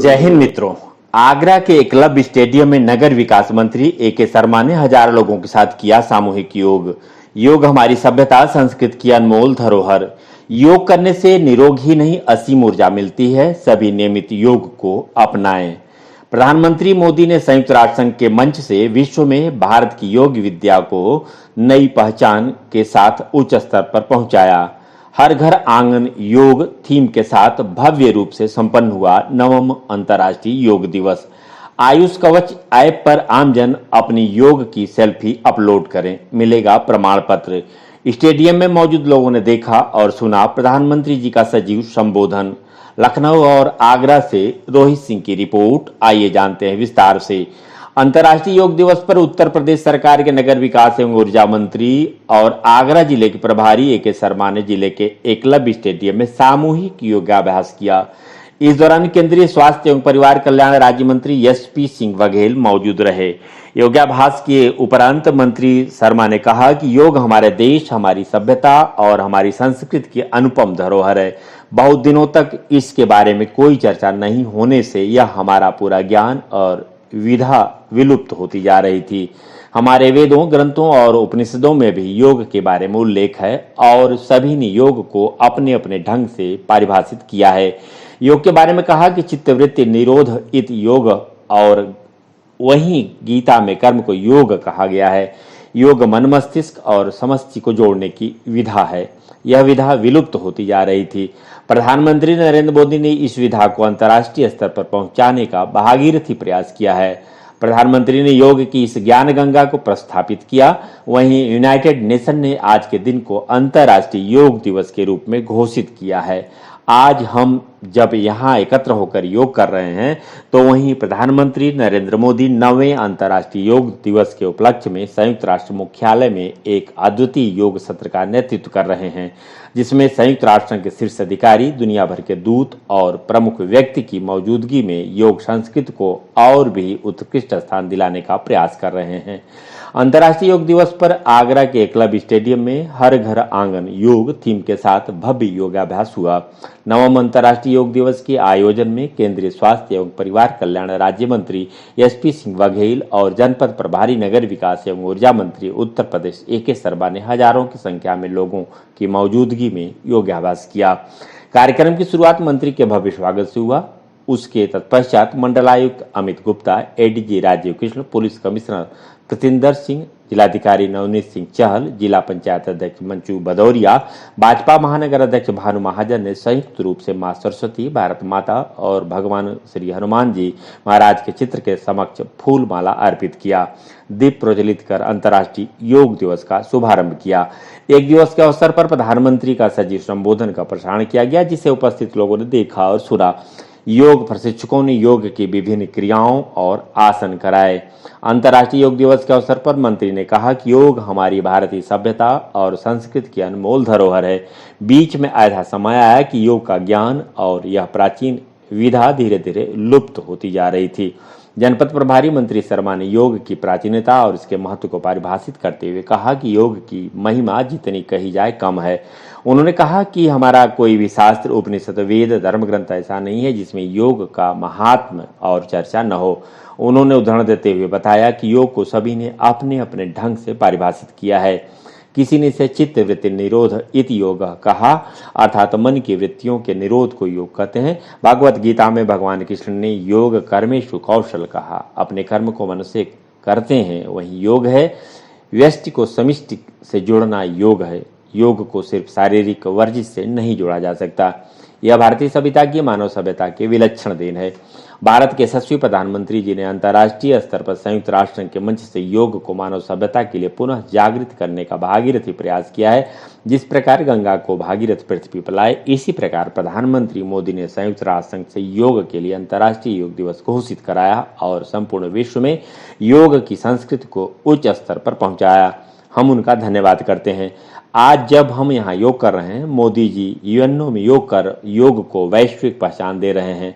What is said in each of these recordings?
जय हिंद मित्रों। आगरा के एकलव्य स्टेडियम में नगर विकास मंत्री ए.के. शर्मा ने हजारों लोगों के साथ किया सामूहिक योग। योग हमारी सभ्यता संस्कृति की अनमोल धरोहर। योग करने से निरोग ही नहीं असीम ऊर्जा मिलती है। सभी नियमित योग को अपनाएं। प्रधानमंत्री मोदी ने संयुक्त राष्ट्र संघ के मंच से विश्व में भारत की योग विद्या को नई पहचान के साथ उच्च स्तर पर पहुंचाया। हर घर आंगन योग थीम के साथ भव्य रूप से संपन्न हुआ 9वां अंतर्राष्ट्रीय योग दिवस। आयुष कवच ऐप पर आमजन अपनी योग की सेल्फी अपलोड करें, मिलेगा प्रमाण पत्र। स्टेडियम में मौजूद लोगों ने देखा और सुना प्रधानमंत्री जी का सजीव संबोधन। लखनऊ और आगरा से रोहित सिंह की रिपोर्ट। आइए जानते हैं विस्तार से। अंतर्राष्ट्रीय योग दिवस पर उत्तर प्रदेश सरकार के नगर विकास एवं ऊर्जा मंत्री और आगरा जिले के प्रभारी ए.के. शर्मा ने जिले के एकलव्य स्टेडियम में सामूहिक योगाभ्यास किया। इस दौरान केंद्रीय स्वास्थ्य एवं परिवार कल्याण राज्य मंत्री एस.पी. सिंह बघेल मौजूद रहे। योगाभ्यास के उपरांत मंत्री शर्मा ने कहा कि योग हमारे देश, हमारी सभ्यता और हमारी संस्कृति की अनुपम धरोहर है। बहुत दिनों तक इसके बारे में कोई चर्चा नहीं होने से यह हमारा पूरा ज्ञान और विधा विलुप्त होती जा रही थी। हमारे वेदों, ग्रंथों और उपनिषदों में भी योग के बारे में उल्लेख है और सभी ने योग को अपने अपने ढंग से परिभाषित किया है। योग के बारे में कहा कि चित्तवृत्ति निरोध इत योग, और वहीं गीता में कर्म को योग कहा गया है। योग मन, मस्तिष्क और समष्टि को जोड़ने की विधा है। यह विधा विलुप्त होती जा रही थी। प्रधानमंत्री नरेंद्र मोदी ने इस विधा को अंतर्राष्ट्रीय स्तर पर पहुंचाने का भागीरथी प्रयास किया है। प्रधानमंत्री ने योग की इस ज्ञान गंगा को प्रस्थापित किया। वहीं यूनाइटेड नेशन ने आज के दिन को अंतर्राष्ट्रीय योग दिवस के रूप में घोषित किया है। आज हम जब यहाँ एकत्र होकर योग कर रहे हैं तो वहीं प्रधानमंत्री नरेंद्र मोदी 9वें अंतर्राष्ट्रीय योग दिवस के उपलक्ष्य में संयुक्त राष्ट्र मुख्यालय में एक अद्वितीय योग सत्र का नेतृत्व कर रहे हैं, जिसमें संयुक्त राष्ट्र के शीर्ष अधिकारी, दुनिया भर के दूत और प्रमुख व्यक्ति की मौजूदगी में योग संस्कृति को और भी उत्कृष्ट स्थान दिलाने का प्रयास कर रहे हैं। अंतर्राष्ट्रीय योग दिवस पर आगरा के एकलव्य स्टेडियम में हर घर आंगन योग थीम के साथ भव्य योगाभ्यास हुआ। 9वां अंतर्राष्ट्रीय योग दिवस के आयोजन में केंद्रीय स्वास्थ्य एवं परिवार कल्याण राज्य मंत्री एस.पी. सिंह बघेल और जनपद प्रभारी नगर विकास एवं ऊर्जा मंत्री उत्तर प्रदेश ए.के. शर्मा ने हजारों की संख्या में लोगों की मौजूदगी में योगाभ्यास किया। कार्यक्रम की शुरुआत मंत्री के भव्य स्वागत से हुआ। उसके तत्पश्चात मंडलायुक्त Amit Gupta, ADG Rajeev Krishna, police commissioner Kritinder Singh, जिलाधिकारी नवनीत सिंह चहल, जिला पंचायत अध्यक्ष मंचू भदौरिया, भाजपा महानगर अध्यक्ष भानु महाजन ने संयुक्त रूप से मां सरस्वती, भारत माता और भगवान श्री हनुमान जी महाराज के चित्र के समक्ष फूल माला अर्पित किया। दीप प्रज्वलित कर अंतर्राष्ट्रीय योग दिवस का शुभारंभ किया। एक दिवस के अवसर पर प्रधानमंत्री का सजीव संबोधन का प्रसारण किया गया, जिसे उपस्थित लोगों ने देखा और सुना। योग प्रशिक्षकों ने योग की विभिन्न क्रियाओं और आसन कराए। अंतर्राष्ट्रीय योग दिवस के अवसर पर मंत्री ने कहा कि योग हमारी भारतीय सभ्यता और संस्कृति की अनमोल धरोहर है। बीच में ऐसा समय आया कि योग का ज्ञान और यह प्राचीन विधा धीरे धीरे लुप्त होती जा रही थी। जनपद प्रभारी मंत्री शर्मा ने योग की प्राचीनता और इसके महत्व को परिभाषित करते हुए कहा कि योग की महिमा जितनी कही जाए कम है। उन्होंने कहा कि हमारा कोई भी शास्त्र, उपनिषद, वेद, धर्म ग्रंथ ऐसा नहीं है जिसमें योग का महात्म्य और चर्चा न हो। उन्होंने उदाहरण देते हुए बताया कि योग को सभी ने अपने अपने ढंग से परिभाषित किया है। किसी ने इसे चित्त वृत्ति निरोध इत योग कहा, अर्थात मन की वृत्तियों के निरोध को योग कहते हैं। भागवत गीता में भगवान कृष्ण ने योग कर्मेषु कौशल कहा। अपने कर्म को मनुष्य करते हैं वही योग है। व्यष्टि को समिष्टि से जोड़ना योग है। योग को सिर्फ शारीरिक वर्जिश से नहीं जोड़ा जा सकता। यह भारतीय सभ्यता की, मानव सभ्यता के विलक्षण देन है। भारत के यशस्वी प्रधानमंत्री जी ने अंतर्राष्ट्रीय स्तर पर संयुक्त राष्ट्र के मंच से योग को मानव सभ्यता के लिए पुनः जागृत करने का भागीरथी प्रयास किया है। जिस प्रकार गंगा को भागीरथ पृथ्वी पर लाए, इसी प्रकार प्रधानमंत्री मोदी ने संयुक्त राष्ट्र संघ से योग के लिए अंतर्राष्ट्रीय योग दिवस घोषित कराया और संपूर्ण विश्व में योग की संस्कृति को उच्च स्तर पर पहुंचाया। हम उनका धन्यवाद करते हैं। आज जब हम यहाँ योग कर रहे हैं, मोदी जी यूएनओ में योग कर योग को वैश्विक पहचान दे रहे हैं।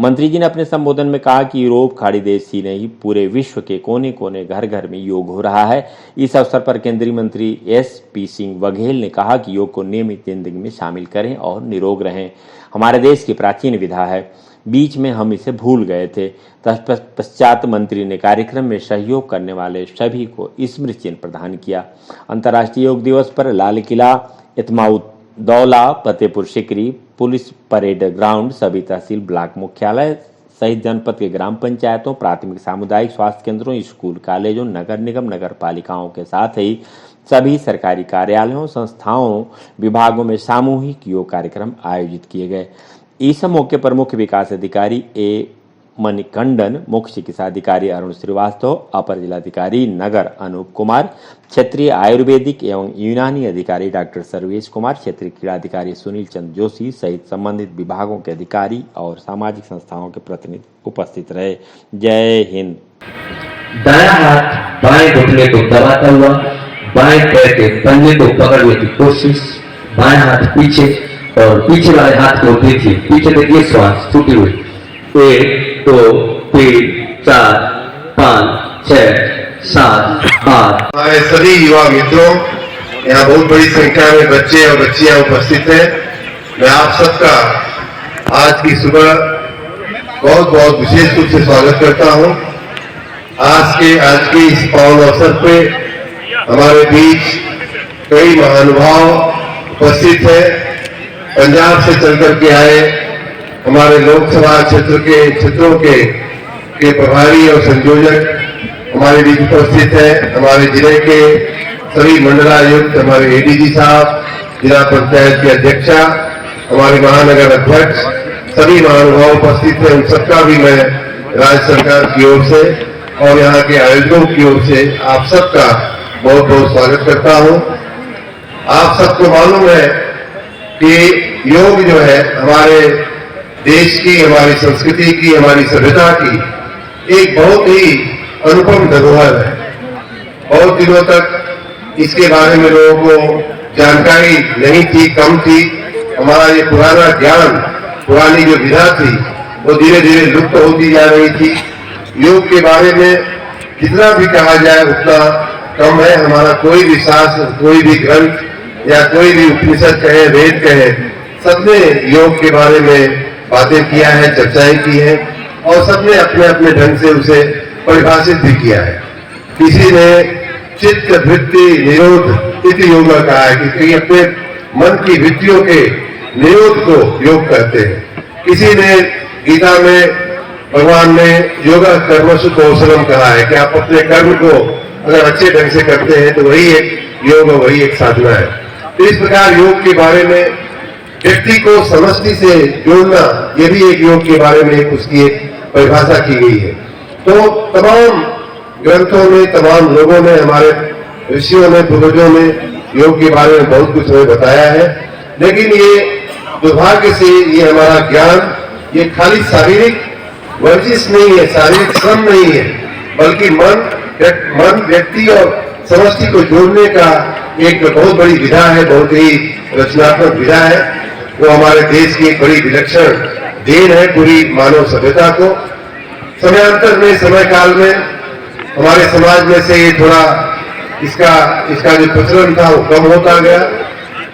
मंत्री जी ने अपने संबोधन में कहा कि यूरोप, खाड़ी देश ही नहीं, पूरे विश्व के कोने कोने घर घर में योग हो रहा है। इस अवसर पर केंद्रीय मंत्री एस.पी. सिंह बघेल ने कहा कि योग को नियमित जिंदगी में शामिल करें और निरोग रहें। हमारे देश की प्राचीन विधा है। बीच में हम इसे भूल गए थे। तत्पश्चात मंत्री ने कार्यक्रम में सहयोग करने वाले सभी को स्मृति चिन्ह प्रदान किया। अंतर्राष्ट्रीय योग दिवस पर Lal Qila, Itmaduddaula, Fatehpur Sikri, police parade ground, सभी तहसील ब्लॉक मुख्यालय सहित जनपद के ग्राम पंचायतों, प्राथमिक सामुदायिक स्वास्थ्य केंद्रों, स्कूल, कॉलेजों, नगर निगम, नगर पालिकाओं के साथ ही सभी सरकारी कार्यालयों, संस्थाओं, विभागों में सामूहिक योग कार्यक्रम आयोजित किए गए। इस मौके पर मुख्य विकास अधिकारी ए मणिकंडन, मुख्य चिकित्सा अधिकारी अरुण श्रीवास्तव, अपर जिलाधिकारी नगर अनूप कुमार, क्षेत्रीय आयुर्वेदिक एवं यूनानी अधिकारी डॉक्टर सर्वेश कुमार, क्षेत्रीय क्रीड़ा अधिकारी सुनील चंद्र जोशी सहित संबंधित विभागों के अधिकारी और सामाजिक संस्थाओं के प्रतिनिधि उपस्थित रहे। जय हिंद। दायां हाथ बाएं घुटने को दबाता हुआ बाएं पैर के तलवे को पकड़ने की कोशिश, बाएं हाथ पीछे और पीछे वाले हाथ को देखिए, पीछे देखिए, श्वास छूटी हुई। 1 2 3 4 5 6 7 8। हमारे सभी युवा मित्रों, यहाँ बहुत बड़ी संख्या में बच्चे और बच्चियां उपस्थित हैं। मैं आप सबका आज की सुबह बहुत बहुत विशेष रूप से स्वागत करता हूँ। आज के इस पावन अवसर पे हमारे बीच कई महानुभाव उपस्थित हैं। पंजाब से चलकर के आए हमारे लोकसभा क्षेत्रों के प्रभारी और संयोजक हमारे बीच उपस्थित हैं। हमारे जिले के सभी मंडलायुक्त, हमारे एडीजी साहब, जिला पंचायत की अध्यक्षा, हमारे महानगर अध्यक्ष, सभी महानुभाव उपस्थित हैं। उन सबका भी मैं राज्य सरकार की ओर से और यहाँ के आयोजकों की ओर से आप सबका बहुत बहुत स्वागत करता हूँ। आप सबको मालूम है कि योग जो है हमारे देश की, हमारी संस्कृति की, हमारी सभ्यता की एक बहुत ही अनुपम धरोहर है। बहुत दिनों तक इसके बारे में लोगों को जानकारी नहीं थी, कम थी। हमारा ये पुराना ज्ञान, पुरानी जो विधा थी वो धीरे धीरे लुप्त होती जा रही थी। योग के बारे में जितना भी कहा जाए उतना कम है। हमारा कोई भी शास्त्र, कोई भी ग्रंथ या कोई भी उपनिषद कहे, वेद कहे, सबने योग के बारे में बातें किया है, चर्चाएं की है और सबने अपने अपने ढंग से उसे परिभाषित भी किया है। किसी ने चित्त वृत्ति निरोध इति योग कहा है कि कई अपने मन की वृत्तियों के निरोध को योग करते हैं। किसी ने गीता में भगवान ने योगा कर्मसु कौशलम कहा है कि आप अपने कर्म को अगर अच्छे ढंग से करते हैं तो वही एक योग और वही एक साधना है। तो इस प्रकार योग के बारे में व्यक्ति को समष्टि से जोड़ना, ये भी एक योग के बारे में उसकी एक परिभाषा की गई है। तो तमाम ग्रंथों में, तमाम लोगों ने, हमारे ऋषियों ने, पूर्वजों ने योग के बारे में बहुत कुछ हमें बताया है। लेकिन ये दुर्भाग्य से ये हमारा ज्ञान ये खाली शारीरिक वर्जिश नहीं है, शारीरिक श्रम नहीं है, बल्कि मन व्यक्ति और समष्टि को जोड़ने का एक बहुत बड़ी विधा है, बहुत ही रचनात्मक विधा है। वो हमारे देश की एक बड़ी विलक्षण देन है पूरी मानव सभ्यता को। समयांतर में, समय काल में हमारे समाज में से ये थोड़ा इसका जो प्रचलन था वो कम होता गया।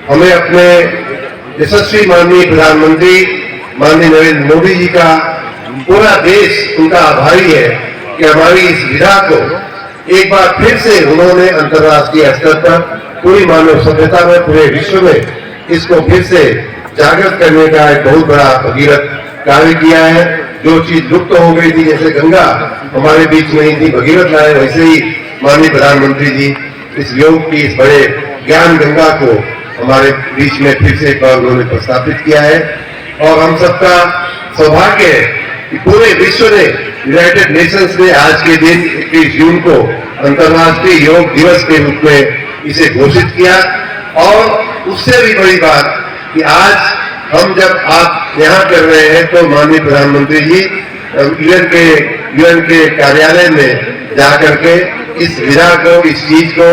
हमें अपने यशस्वी माननीय प्रधानमंत्री माननीय नरेंद्र मोदी जी का पूरा देश उनका आभारी है कि हमारी इस विधा को एक बार फिर से उन्होंने अंतर्राष्ट्रीय स्तर पर पूरी मानव सभ्यता में, पूरे विश्व में इसको फिर से जागृत करने का एक बहुत बड़ा भगीरथ कार्य किया है। जो चीज लुप्त हो गई थी, जैसे गंगा हमारे बीच नहीं थी, भगीरथ लाए, वैसे ही माननीय प्रधानमंत्री जी इस योग की, इस बड़े ज्ञान गंगा को हमारे बीच में फिर से एक बार उन्होंने प्रस्थापित किया है। और हम सबका सौभाग्य है कि पूरे विश्व ने, यूनाइटेड नेशंस ने आज के दिन 21 जून को अंतर्राष्ट्रीय योग दिवस के रूप में इसे घोषित किया। और उससे भी बड़ी बात कि आज हम जब आप यहाँ कर रहे हैं तो माननीय प्रधानमंत्री जी यूएन के कार्यालय में जाकर के इस विधा को, इस चीज को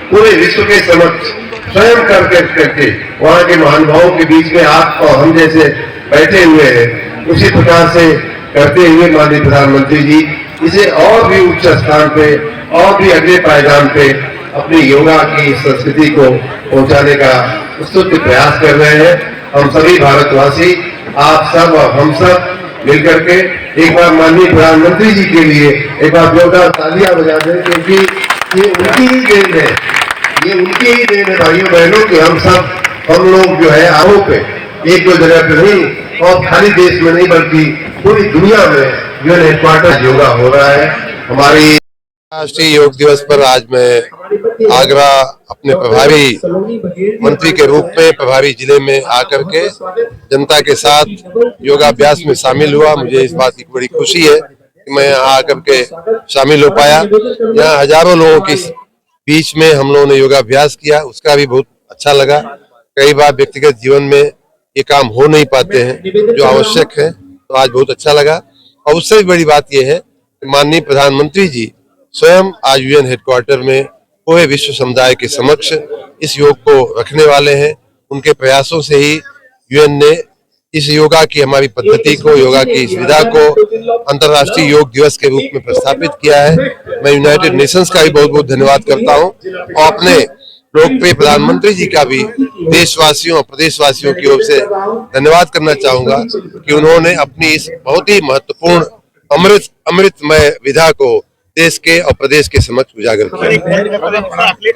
पूरे विश्व के समक्ष स्वयं करके वहाँ के महानुभावों के बीच में आप और हम जैसे बैठे हुए हैं, उसी प्रकार से करते हुए माननीय प्रधानमंत्री जी इसे और भी उच्च स्थान पे, और भी अगले पायदान पे अपनी योगा की संस्कृति को पहुंचाने का स्तुत्य प्रयास कर रहे हैं। हम सभी भारतवासी, आप सब और हम सब मिलकर के एक बार माननीय प्रधानमंत्री जी के लिए एक बार जोरदार तालियां बजा दें, क्योंकि ये उनकी ही देन है, ये उनकी ही देन है भाइयों बहनों कि हम लोग जो है आओ पे एक दो जगह पे नहीं और खाली देश में नहीं बल्कि पूरी दुनिया में यूएन हेडक्वार्टर योगा हो रहा है। हमारी राष्ट्रीय योग दिवस पर आज मैं आगरा अपने प्रभारी मंत्री के रूप में प्रभारी जिले में आकर के जनता के साथ योगाभ्यास में शामिल हुआ। मुझे इस बात की बड़ी खुशी है कि मैं यहाँ आकर के शामिल हो पाया। यहाँ हजारों लोगों के बीच में हम लोगों ने योगाभ्यास किया, उसका भी बहुत अच्छा लगा। कई बार व्यक्तिगत जीवन में ये काम हो नहीं पाते हैं जो आवश्यक है, तो आज बहुत अच्छा लगा। और उससे भी बड़ी बात यह है कि माननीय प्रधानमंत्री जी स्वयं आज यूएन हेडक्वार्टर में पूरे विश्व समुदाय के समक्ष इस योग को रखने वाले हैं। उनके प्रयासों से ही यूएन ने इस योगा की हमारी पद्धति को, योगा की इस विधा को अंतर्राष्ट्रीय योग दिवस के रूप में प्रस्थापित किया है। मैं यूनाइटेड नेशंस का भी बहुत बहुत धन्यवाद करता हूं और अपने लोकप्रिय प्रधानमंत्री जी का भी देशवासियों और प्रदेशवासियों की ओर से धन्यवाद करना चाहूंगा कि उन्होंने अपनी इस बहुत ही महत्वपूर्ण अमृतमय विधा को देश के और प्रदेश के समक्ष उजागर किया।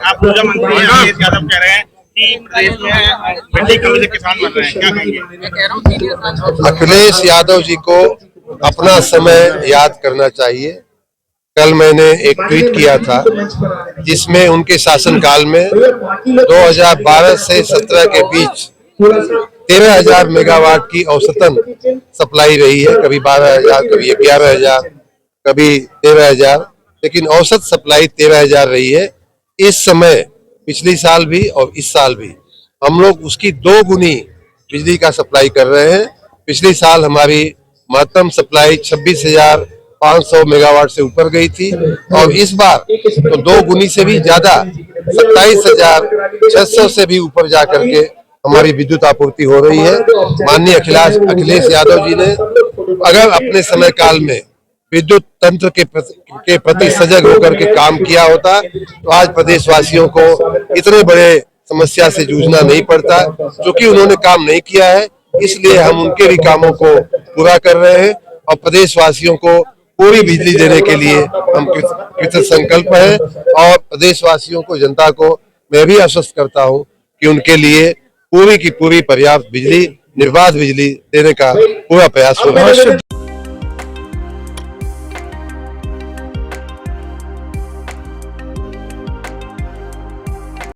आप ऊर्जा मंत्री अखिलेश यादव कह रहे हैं कि प्रदेश में भिंडी कमी से किसान मर रहे हैं, क्या कहेंगे? अखिलेश यादव जी को अपना समय याद करना चाहिए। कल मैंने एक ट्वीट किया था जिसमें उनके शासनकाल में 2012 से 17 के बीच 13,000 मेगावाट की औसतन सप्लाई रही है। कभी 12,000, कभी 11,000, कभी 13,000, लेकिन औसत सप्लाई 13,000 रही है। इस समय पिछले साल भी और इस साल भी हम लोग उसकी 2 गुनी बिजली का सप्लाई कर रहे हैं। पिछले साल हमारी महत्तम सप्लाई 26,500 मेगावाट से ऊपर गई थी और इस बार तो 2 गुनी से भी ज्यादा 27,600 से भी ऊपर जा करके हमारी विद्युत आपूर्ति हो रही है। माननीय अखिलेश यादव जी ने अगर अपने समय काल में विद्युत तंत्र के प्रति सजग होकर के काम किया होता तो आज प्रदेशवासियों को इतने बड़े समस्या से जूझना नहीं पड़ता। क्योंकि उन्होंने काम नहीं किया है, इसलिए हम उनके भी कामों को पूरा कर रहे हैं और प्रदेशवासियों को पूरी बिजली देने के लिए हम कृत संकल्प हैं। और प्रदेशवासियों को, जनता को मैं भी आश्वस्त करता हूं कि उनके लिए पूरी की पूरी पर्याप्त बिजली, निर्बाध बिजली देने का पूरा प्रयास हो रहा है।